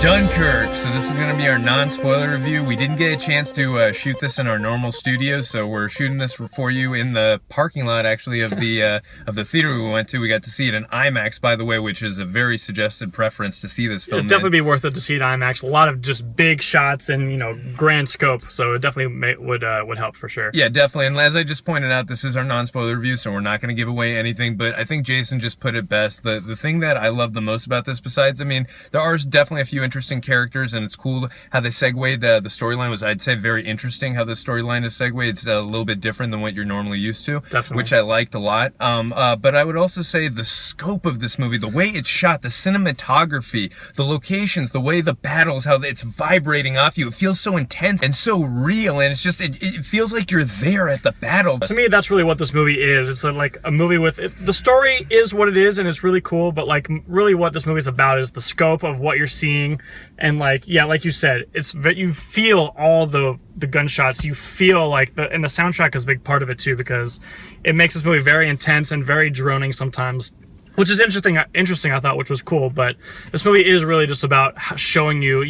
Dunkirk. So this is going to be our non-spoiler review. We didn't get a chance to shoot this in our normal studio, so we're shooting this for you in the parking lot, actually, of the theater we went to. We got to see it in IMAX, by the way, which is a very suggested preference to see this film. It'd definitely be worth it to see it in IMAX. A lot of just big shots and grand scope, so it definitely would help for sure. Yeah, definitely. And as I just pointed out, this is our non-spoiler review, so we're not going to give away anything. But I think Jason just put it best. The thing that I love the most about this, besides, there are definitely a few interesting characters, and it's cool how they segued. The storyline was, I'd say, very interesting how the storyline is segued. It's a little bit different than what you're normally used to, definitely, which I liked a lot. But I would also say the scope of this movie, the way it's shot, the cinematography, the locations, the way the battles, how it's vibrating off you. It feels so intense and so real, and it's just, it feels like you're there at the battle. To me, that's really what this movie is. It's like a movie with, the story is what it is, and it's really cool, but really what this movie is about is the scope of what you're seeing. And like you said, you feel all the gunshots. You feel and the soundtrack is a big part of it too, because it makes this movie very intense and very droning sometimes, which is interesting, I thought, which was cool. But this movie is really just about showing you,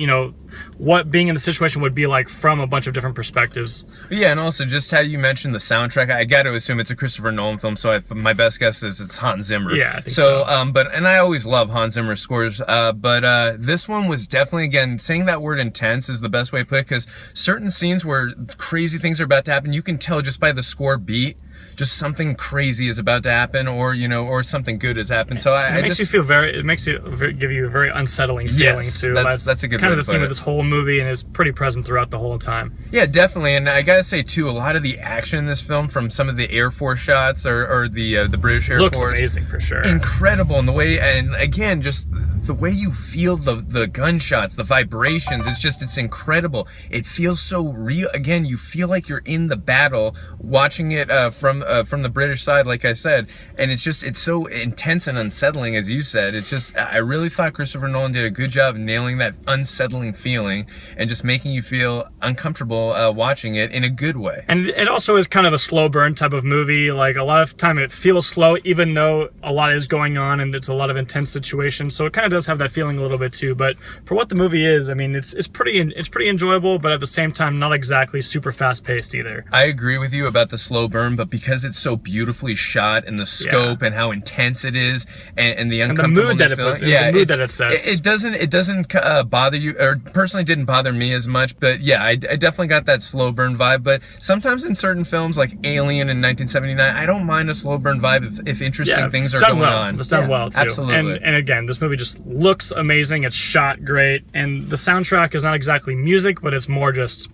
what being in the situation would be like from a bunch of different perspectives. Yeah, and also just how you mentioned the soundtrack, I got to assume it's a Christopher Nolan film, so my best guess is it's Hans Zimmer. Yeah, I think so. And I always love Hans Zimmer scores, but this one was definitely, again, saying that word intense is the best way to put it, because certain scenes where crazy things are about to happen, you can tell just by the score beat, just something crazy is about to happen, or something good has happened. So it makes you give you a very unsettling feeling too. That's a good kind way of the theme of this whole movie, and is pretty present throughout the whole time. Yeah, definitely. And I gotta say too, a lot of the action in this film, from some of the Air Force shots or the British Air Force, looks amazing for sure. Incredible in the way, and again, just the way you feel the gunshots, the vibrations. It's incredible. It feels so real. Again, you feel like you're in the battle, watching it from the British side, like I said, and it's so intense and unsettling, as you said. I really thought Christopher Nolan did a good job of nailing that unsettling feeling and just making you feel uncomfortable watching it in a good way. And it also is kind of a slow burn type of movie. Like, a lot of time it feels slow, even though a lot is going on and it's a lot of intense situations. So it kind of does have that feeling a little bit too. But for what the movie is, it's pretty enjoyable, but at the same time, not exactly super fast paced either. I agree with you about the slow burn, but because it's so beautifully shot, and the scope and how intense it is, and the uncomfortableness, the mood that it sets, it doesn't bother you, or personally didn't bother me as much. But yeah, I definitely got that slow burn vibe. But sometimes in certain films like Alien in 1979, I don't mind a slow burn vibe if interesting things are going on. It's done well too. Absolutely. And again, this movie just looks amazing. It's shot great, and the soundtrack is not exactly music, but it's more just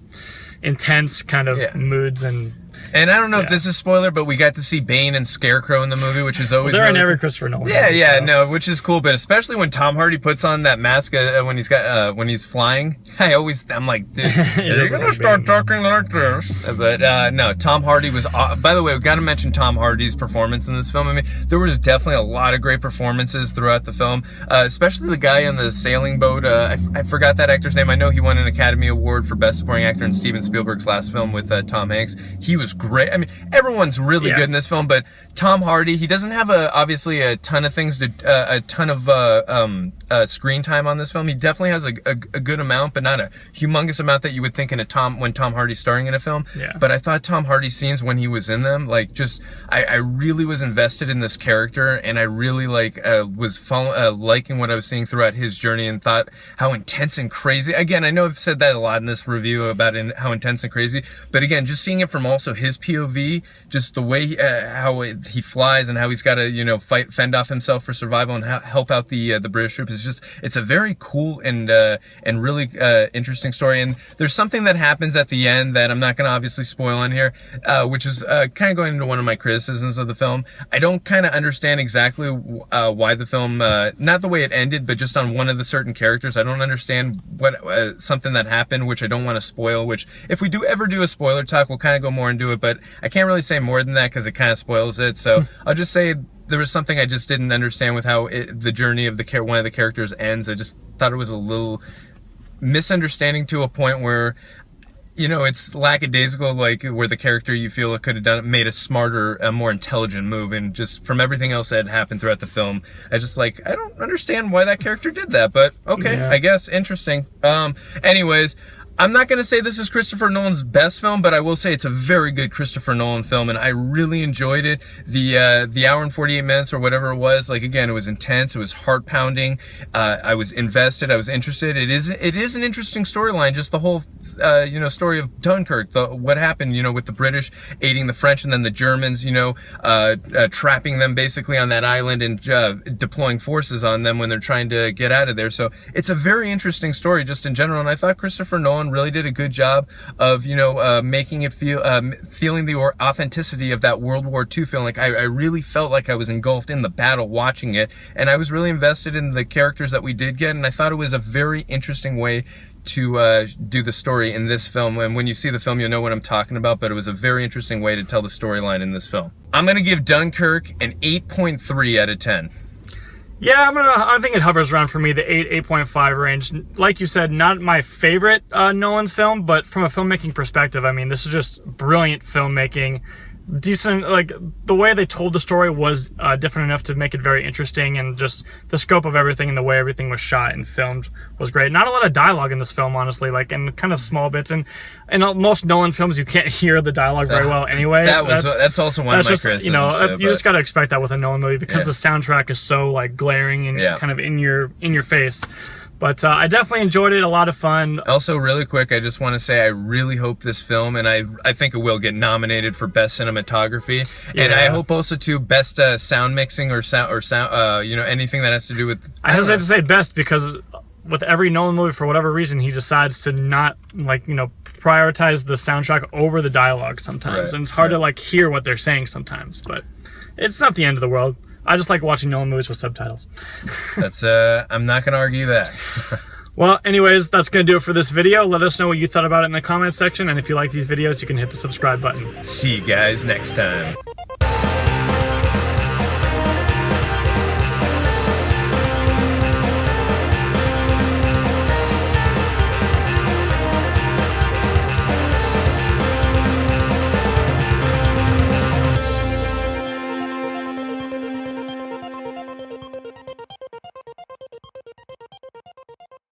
intense kind of moods. And I don't know if this is a spoiler, but we got to see Bane and Scarecrow in the movie, which is always they're really in every Christopher Nolan. No, which is cool. But especially when Tom Hardy puts on that mask when he's flying, I'm like, dude, you're gonna start talking like this. But no, Tom Hardy was. By the way, we got to mention Tom Hardy's performance in this film. There was definitely a lot of great performances throughout the film, especially the guy on the sailing boat. I forgot that actor's name. I know he won an Academy Award for Best Supporting Actor in Steven Spielberg's last film with Tom Hanks. He was great. Everyone's really good in this film, but Tom Hardy, he doesn't have obviously a ton of things a ton of screen time on this film. He definitely has a good amount, but not a humongous amount that you would think when Tom Hardy's starring in a film. Yeah. But I thought Tom Hardy's scenes when he was in them, I really was invested in this character, and I really was liking what I was seeing throughout his journey, and thought how intense and crazy. Again, I know I've said that a lot in this review about how intense and crazy, but again, just seeing it from also his POV, just the way how he flies and how he's got to fend off himself for survival and help out the British troops, it's a very cool and really interesting story. And there's something that happens at the end that I'm not going to obviously spoil on here, which is kind of going into one of my criticisms of the film. I don't kind of understand exactly why the film, not the way it ended, but just on one of the certain characters. I don't understand what something that happened, which I don't want to spoil, which if we do ever do a spoiler talk, we'll kind of go more into it, but I can't really say more than that because it kind of spoils it. So I'll just say there was something I just didn't understand with how the journey of one of the characters ends. I just thought it was a little misunderstanding to a point where you know, it's lackadaisical, like where the character you feel could have made a smarter, a more intelligent move, and just from everything else that happened throughout the film, I just like, I don't understand why that character did that, but okay, Yeah. I guess, interesting. Anyways, I'm not going to say this is Christopher Nolan's best film, but I will say it's a very good Christopher Nolan film, and I really enjoyed it. The hour and 48 minutes or whatever it was, like, again, it was intense, it was heart-pounding, I was invested, I was interested. It is an interesting storyline, just the whole, you know, story of Dunkirk, what happened, you know, with the British aiding the French and then the Germans, you know, trapping them basically on that island and deploying forces on them when they're trying to get out of there. So it's a very interesting story just in general, and I thought Christopher Nolan really did a good job of, you know, making it feel, feeling the authenticity of that World War II feeling. Like, I really felt like I was engulfed in the battle watching it, and I was really invested in the characters that we did get, and I thought it was a very interesting way to do the story in this film. And when you see the film, you'll know what I'm talking about, but it was a very interesting way to tell the storyline in this film. I'm going to give Dunkirk an 8.3 out of 10. Yeah, I think it hovers around for me the 8.5 range. Like you said, not my favorite Nolan film, but from a filmmaking perspective, I mean, this is just brilliant filmmaking. Decent, like the way they told the story was different enough to make it very interesting, and just the scope of everything and the way everything was shot and filmed was great. Not a lot of dialogue in this film, honestly, like in kind of small bits, and in most Nolan films you can't hear the dialogue very well anyway. That's also one of my criticisms. You know, too, you just got to expect that with a Nolan movie because Yeah. the soundtrack is so like glaring and Yeah. kind of in your face. But I definitely enjoyed it. A lot of fun. Also, really quick, I just want to say I really hope this film, and I think it will get nominated for best cinematography, and Yeah. I hope also to best sound mixing or sound, you know, anything that has to do with. I hesitate to say best because with every Nolan movie, for whatever reason, he decides to not, like, you know, prioritize the soundtrack over the dialogue sometimes, Right, and it's hard right. to like hear what they're saying sometimes. But it's not the end of the world. I just like watching Nolan movies with subtitles. That's I'm not gonna argue that. Well, anyways, that's going to do it for this video. Let us know what you thought about it in the comments section, and if you like these videos, you can hit the subscribe button. See you guys next time.